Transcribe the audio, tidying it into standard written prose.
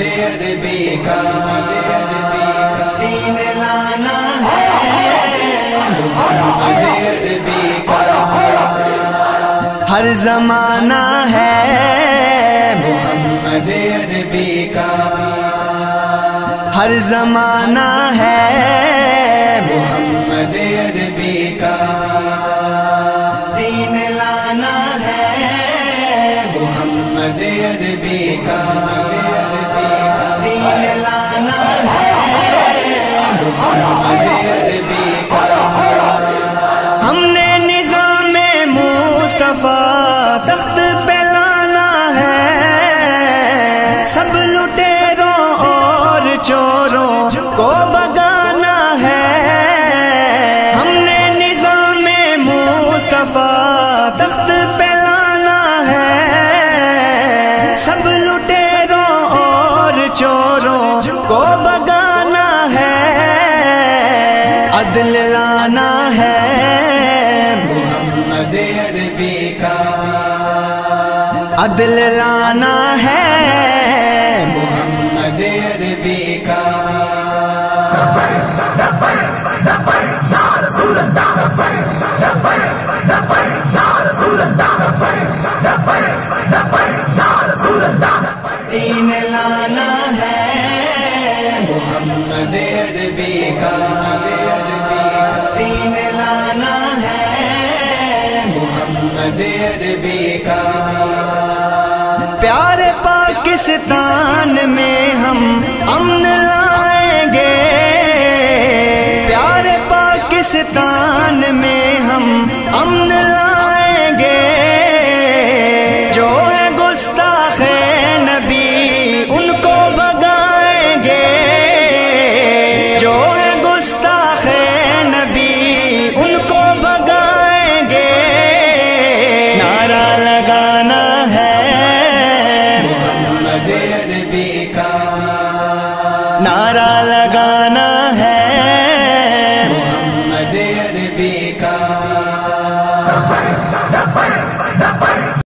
عربی کا دین لانا ہے محمد عربی کا ہر زمانہ ہے محمد عربی کا ہر زمانہ ہے محمد عربی کا دین لانا ہے محمد عربی کا دین لانا ہے محمد عربی کا ہم نے نظام مصطفیٰ تخت پہ لانا ہے سب لٹیروں اور چوروں کو بگانا ہے ہم نے نظام مصطفیٰ تخت پہ لانا ہے سب لٹیروں اور چوروں کو بگانا ہے عدل لانا ہے محمد عربی کا عدل لانا ہے